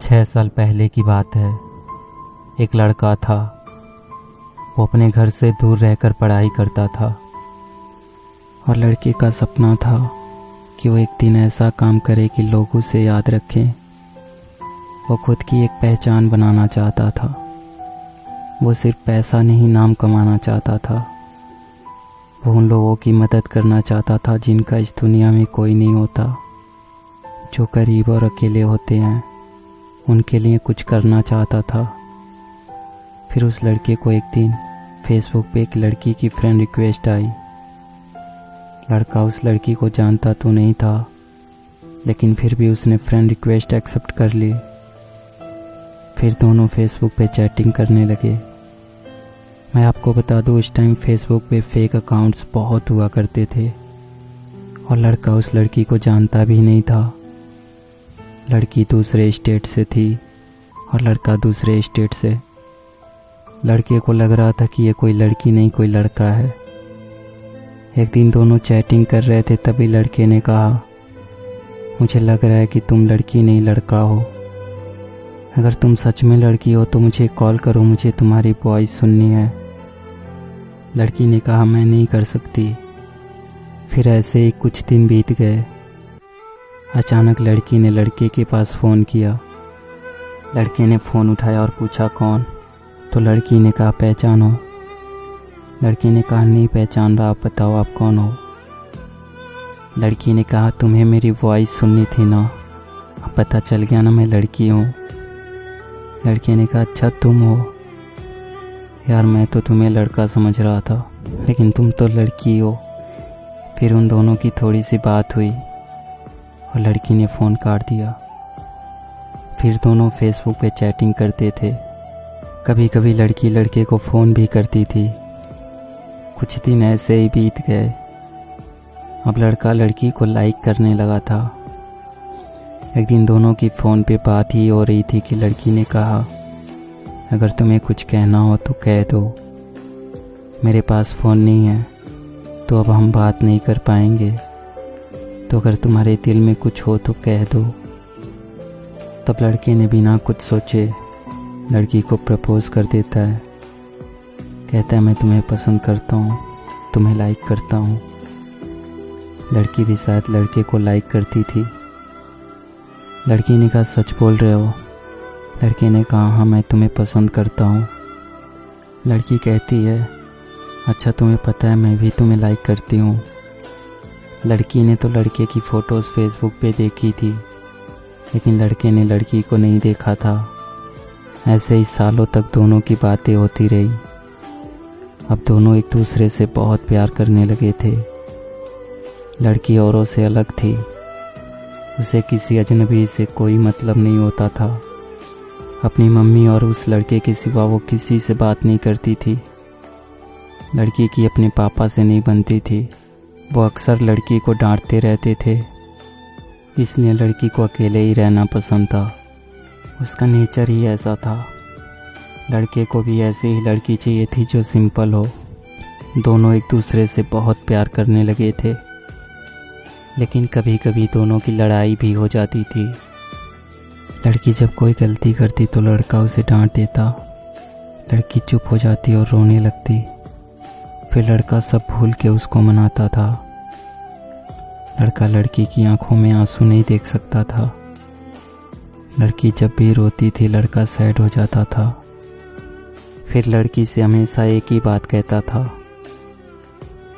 6 साल पहले की बात है। एक लड़का था। वो अपने घर से दूर रहकर पढ़ाई करता था और लड़के का सपना था कि वो एक दिन ऐसा काम करे कि लोग उसे याद रखें। वो खुद की एक पहचान बनाना चाहता था। वो सिर्फ पैसा नहीं, नाम कमाना चाहता था। वो उन लोगों की मदद करना चाहता था जिनका इस दुनिया में कोई नहीं होता, जो गरीब और अकेले होते हैं। उनके लिए कुछ करना चाहता था। फिर उस लड़के को एक दिन फेसबुक पे एक लड़की की फ्रेंड रिक्वेस्ट आई। लड़का उस लड़की को जानता तो नहीं था, लेकिन फिर भी उसने फ्रेंड रिक्वेस्ट एक्सेप्ट कर ली। फिर दोनों फेसबुक पे चैटिंग करने लगे। मैं आपको बता दूं, उस टाइम फेसबुक पे फेक अकाउंट्स बहुत हुआ करते थे और लड़का उस लड़की को जानता भी नहीं था। लड़की दूसरे स्टेट से थी और लड़का दूसरे स्टेट से। लड़के को लग रहा था कि ये कोई लड़की नहीं, कोई लड़का है। एक दिन दोनों चैटिंग कर रहे थे, तभी लड़के ने कहा, मुझे लग रहा है कि तुम लड़की नहीं लड़का हो। अगर तुम सच में लड़की हो तो मुझे कॉल करो, मुझे तुम्हारी वॉइस सुननी है। लड़की ने कहा, मैं नहीं कर सकती। फिर ऐसे ही कुछ दिन बीत गए। अचानक लड़की ने लड़के के पास फ़ोन किया। लड़के ने फ़ोन उठाया और पूछा, कौन? तो लड़की ने कहा, पहचानो। लड़के ने कहा, नहीं पहचान रहा, आप बताओ आप कौन हो। लड़की ने कहा, तुम्हें मेरी वॉइस सुननी थी ना, अब पता चल गया ना मैं लड़की हूँ। लड़के ने कहा, अच्छा तुम हो? यार मैं तो तुम्हें लड़का समझ रहा था, लेकिन तुम तो लड़की हो। फिर उन दोनों की थोड़ी सी बात हुई और लड़की ने फ़ोन काट दिया। फिर दोनों फेसबुक पे चैटिंग करते थे। कभी कभी लड़की लड़के को फ़ोन भी करती थी। कुछ दिन ऐसे ही बीत गए। अब लड़का लड़की को लाइक करने लगा था। एक दिन दोनों की फ़ोन पे बात ही हो रही थी कि लड़की ने कहा, अगर तुम्हें कुछ कहना हो तो कह दो, मेरे पास फ़ोन नहीं है तो अब हम बात नहीं कर पाएंगे, तो अगर तुम्हारे दिल में कुछ हो तो कह दो। तब लड़के ने बिना कुछ सोचे लड़की को प्रपोज़ कर देता है। कहता है, मैं तुम्हें पसंद करता हूँ, तुम्हें लाइक करता हूँ। लड़की भी शायद लड़के को लाइक करती थी। लड़की ने कहा, सच बोल रहे हो? लड़के ने कहा, हाँ मैं तुम्हें पसंद करता हूँ। लड़की कहती है, अच्छा तुम्हें पता है मैं भी तुम्हें लाइक करती हूँ। लड़की ने तो लड़के की फ़ोटोज़ फेसबुक पे देखी थी, लेकिन लड़के ने लड़की को नहीं देखा था। ऐसे ही सालों तक दोनों की बातें होती रही। अब दोनों एक दूसरे से बहुत प्यार करने लगे थे। लड़की औरों से अलग थी। उसे किसी अजनबी से कोई मतलब नहीं होता था। अपनी मम्मी और उस लड़के के सिवा वो किसी से बात नहीं करती थी। लड़की की अपने पापा से नहीं बनती थी। वो अक्सर लड़की को डांटते रहते थे, इसलिए लड़की को अकेले ही रहना पसंद था। उसका नेचर ही ऐसा था। लड़के को भी ऐसे ही लड़की चाहिए थी जो सिंपल हो। दोनों एक दूसरे से बहुत प्यार करने लगे थे, लेकिन कभी कभी दोनों की लड़ाई भी हो जाती थी। लड़की जब कोई गलती करती तो लड़का उसे डांट देता। लड़की चुप हो जाती और रोने लगती। फिर लड़का सब भूल के उसको मनाता था। लड़का लड़की की आंखों में आंसू नहीं देख सकता था। लड़की जब भी रोती थी लड़का सैड हो जाता था। फिर लड़की से हमेशा एक ही बात कहता था,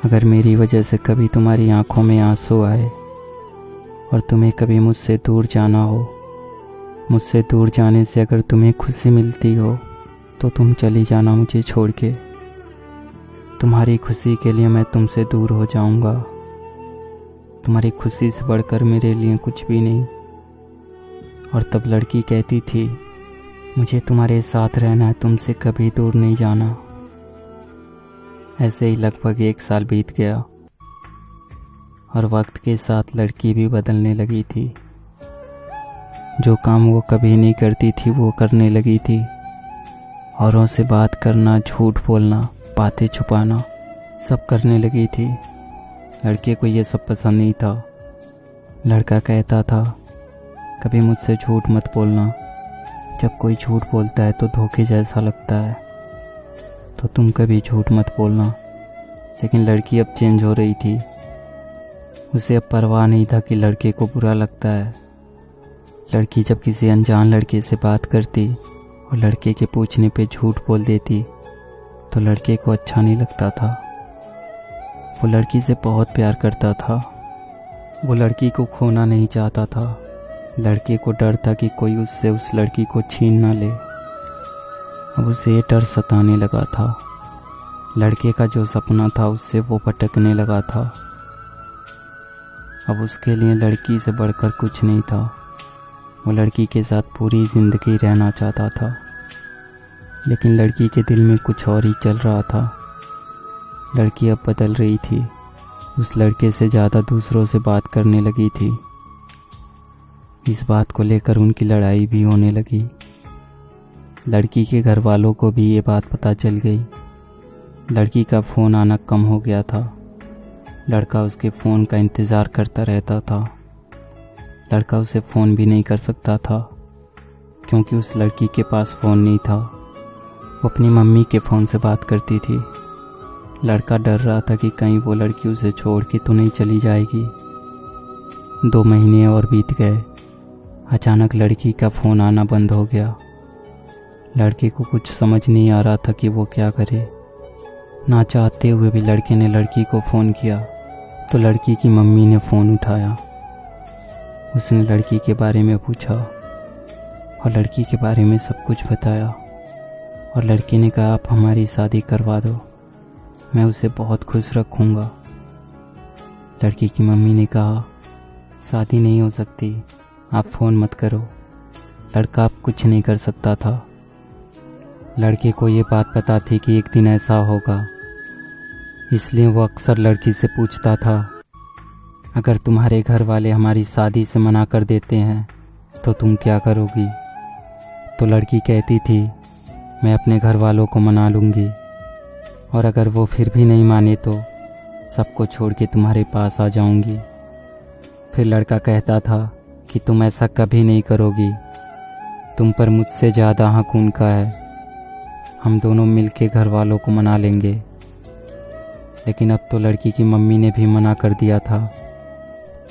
अगर मेरी वजह से कभी तुम्हारी आंखों में आंसू आए और तुम्हें कभी मुझसे दूर जाना हो, मुझसे दूर जाने से अगर तुम्हें खुशी मिलती हो तो तुम चली जाना मुझे छोड़ के। तुम्हारी खुशी के लिए मैं तुमसे दूर हो जाऊंगा। तुम्हारी खुशी से बढ़कर मेरे लिए कुछ भी नहीं। और तब लड़की कहती थी, मुझे तुम्हारे साथ रहना है, तुमसे कभी दूर नहीं जाना। ऐसे ही लगभग 1 साल बीत गया और वक्त के साथ लड़की भी बदलने लगी थी। जो काम वो कभी नहीं करती थी वो करने लगी थी। औरों से बात करना, झूठ बोलना, बातें छुपाना सब करने लगी थी। लड़के को ये सब पसंद नहीं था। लड़का कहता था, कभी मुझसे झूठ मत बोलना, जब कोई झूठ बोलता है तो धोखे जैसा लगता है, तो तुम कभी झूठ मत बोलना। लेकिन लड़की अब चेंज हो रही थी। उसे अब परवाह नहीं था कि लड़के को बुरा लगता है। लड़की जब किसी अनजान लड़के से बात करती और लड़के के पूछने पे झूठ बोल देती तो लड़के को अच्छा नहीं लगता था। वो लड़की से बहुत प्यार करता था। वो लड़की को खोना नहीं चाहता था। लड़के को डर था कि कोई उससे उस लड़की को छीन ना ले। अब उसे ये डर सताने लगा था। लड़के का जो सपना था उससे वो भटकने लगा था। अब उसके लिए लड़की से बढ़कर कुछ नहीं था। वो लड़की के साथ पूरी ज़िंदगी रहना चाहता था, लेकिन लड़की के दिल में कुछ और ही चल रहा था। लड़की अब बदल रही थी। उस लड़के से ज़्यादा दूसरों से बात करने लगी थी। इस बात को लेकर उनकी लड़ाई भी होने लगी। लड़की के घर वालों को भी ये बात पता चल गई। लड़की का फ़ोन आना कम हो गया था। लड़का उसके फ़ोन का इंतज़ार करता रहता था। लड़का उसे फ़ोन भी नहीं कर सकता था क्योंकि उस लड़की के पास फ़ोन नहीं था। वो अपनी मम्मी के फ़ोन से बात करती थी। लड़का डर रहा था कि कहीं वो लड़की उसे छोड़ के तो नहीं चली जाएगी। 2 महीने और बीत गए। अचानक लड़की का फ़ोन आना बंद हो गया। लड़के को कुछ समझ नहीं आ रहा था कि वो क्या करे। ना चाहते हुए भी लड़के ने लड़की को फ़ोन किया तो लड़की की मम्मी ने फ़ोन उठाया। उसने लड़की के बारे में पूछा और लड़की के बारे में सब कुछ बताया। और लड़के ने कहा, आप हमारी शादी करवा दो, मैं उसे बहुत खुश रखूँगा। लड़की की मम्मी ने कहा, शादी नहीं हो सकती, आप फ़ोन मत करो। लड़का अब कुछ नहीं कर सकता था। लड़के को ये बात पता थी कि एक दिन ऐसा होगा, इसलिए वो अक्सर लड़की से पूछता था, अगर तुम्हारे घर वाले हमारी शादी से मना कर देते हैं तो तुम क्या करोगी? तो लड़की कहती थी, मैं अपने घर वालों को मना लूँगी, और अगर वो फिर भी नहीं माने तो सबको छोड़ के तुम्हारे पास आ जाऊँगी। फिर लड़का कहता था कि तुम ऐसा कभी नहीं करोगी, तुम पर मुझसे ज़्यादा हक उनका है, हम दोनों मिलके घर वालों को मना लेंगे। लेकिन अब तो लड़की की मम्मी ने भी मना कर दिया था।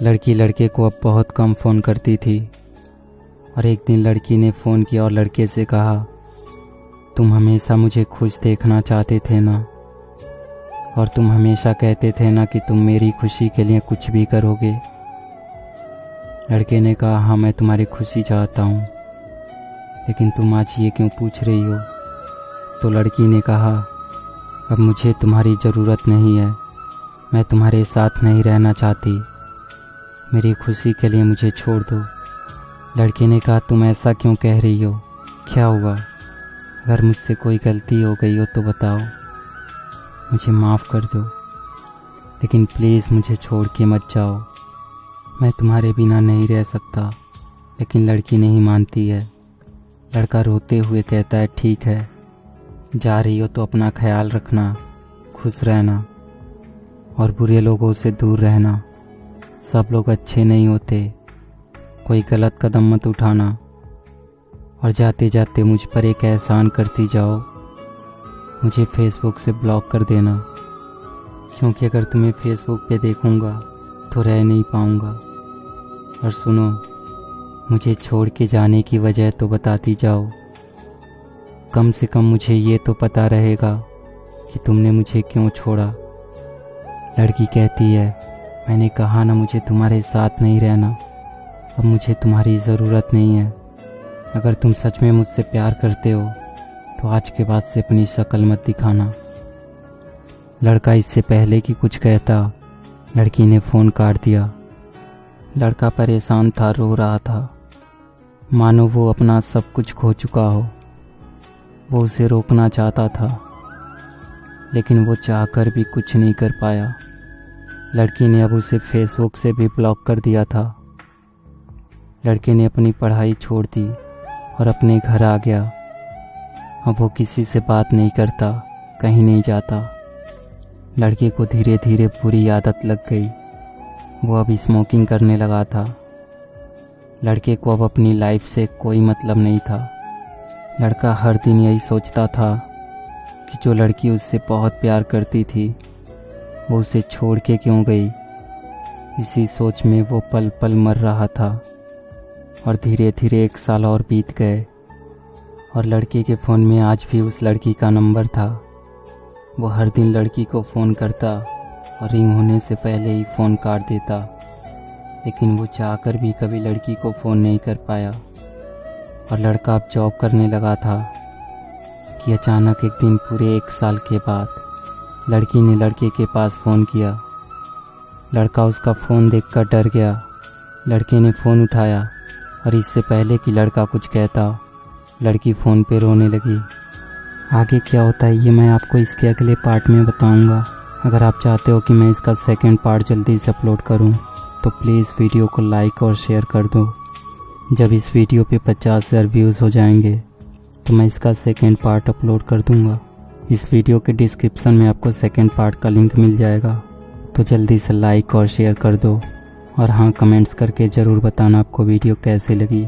लड़की लड़के को अब बहुत कम फ़ोन करती थी। और एक दिन लड़की ने फ़ोन किया और लड़के से कहा, तुम हमेशा मुझे खुश देखना चाहते थे ना, और तुम हमेशा कहते थे ना कि तुम मेरी खुशी के लिए कुछ भी करोगे। लड़के ने कहा, हाँ मैं तुम्हारी खुशी चाहता हूँ, लेकिन तुम आज ये क्यों पूछ रही हो? तो लड़की ने कहा, अब मुझे तुम्हारी ज़रूरत नहीं है, मैं तुम्हारे साथ नहीं रहना चाहती, मेरी खुशी के लिए मुझे छोड़ दो। लड़के ने कहा, तुम ऐसा क्यों कह रही हो, क्या हुआ? अगर मुझसे कोई गलती हो गई हो तो बताओ, मुझे माफ़ कर दो, लेकिन प्लीज़ मुझे छोड़ के मत जाओ, मैं तुम्हारे बिना नहीं रह सकता। लेकिन लड़की नहीं मानती है। लड़का रोते हुए कहता है, ठीक है, जा रही हो तो अपना ख्याल रखना, खुश रहना और बुरे लोगों से दूर रहना। सब लोग अच्छे नहीं होते, कोई गलत कदम मत उठाना, और जाते जाते मुझ पर एक एहसान करती जाओ, मुझे फेसबुक से ब्लॉक कर देना, क्योंकि अगर तुम्हें फेसबुक पे देखूंगा तो रह नहीं पाऊंगा। और सुनो, मुझे छोड़ के जाने की वजह तो बताती जाओ, कम से कम मुझे ये तो पता रहेगा कि तुमने मुझे क्यों छोड़ा। लड़की कहती है, मैंने कहा ना मुझे तुम्हारे साथ नहीं रहना, अब मुझे तुम्हारी ज़रूरत नहीं है। अगर तुम सच में मुझसे प्यार करते हो तो आज के बाद से अपनी शक्ल मत दिखाना। लड़का इससे पहले कि कुछ कहता, लड़की ने फ़ोन काट दिया। लड़का परेशान था, रो रहा था, मानो वो अपना सब कुछ खो चुका हो। वो उसे रोकना चाहता था, लेकिन वो चाहकर भी कुछ नहीं कर पाया। लड़की ने अब उसे फेसबुक से भी ब्लॉक कर दिया था। लड़के ने अपनी पढ़ाई छोड़ दी और अपने घर आ गया। अब वो किसी से बात नहीं करता, कहीं नहीं जाता। लड़के को धीरे धीरे बुरी आदत लग गई। वो अब स्मोकिंग करने लगा था। लड़के को अब अपनी लाइफ से कोई मतलब नहीं था। लड़का हर दिन यही सोचता था कि जो लड़की उससे बहुत प्यार करती थी वो उसे छोड़ के क्यों गई। इसी सोच में वो पल पल मर रहा था। और धीरे धीरे 1 साल और बीत गए और लड़के के फ़ोन में आज भी उस लड़की का नंबर था। वो हर दिन लड़की को फ़ोन करता और रिंग होने से पहले ही फ़ोन काट देता, लेकिन वो चाहकर भी कभी लड़की को फ़ोन नहीं कर पाया। और लड़का अब जॉब करने लगा था कि अचानक एक दिन पूरे 1 साल के बाद लड़की ने लड़के के पास फ़ोन किया। लड़का उसका फ़ोन देखकर डर गया। लड़के ने फ़ोन उठाया और इससे पहले कि लड़का कुछ कहता, लड़की फ़ोन पे रोने लगी। आगे क्या होता है ये मैं आपको इसके अगले पार्ट में बताऊंगा। अगर आप चाहते हो कि मैं इसका सेकंड पार्ट जल्दी से अपलोड करूं तो प्लीज़ वीडियो को लाइक और शेयर कर दो। जब इस वीडियो पे 50,000 व्यूज़ हो जाएंगे तो मैं इसका सेकंड पार्ट अपलोड कर दूंगा। इस वीडियो के डिस्क्रिप्शन में आपको सेकंड पार्ट का लिंक मिल जाएगा, तो जल्दी से लाइक और शेयर कर दो। और हाँ, कमेंट्स करके ज़रूर बताना आपको वीडियो कैसी लगी।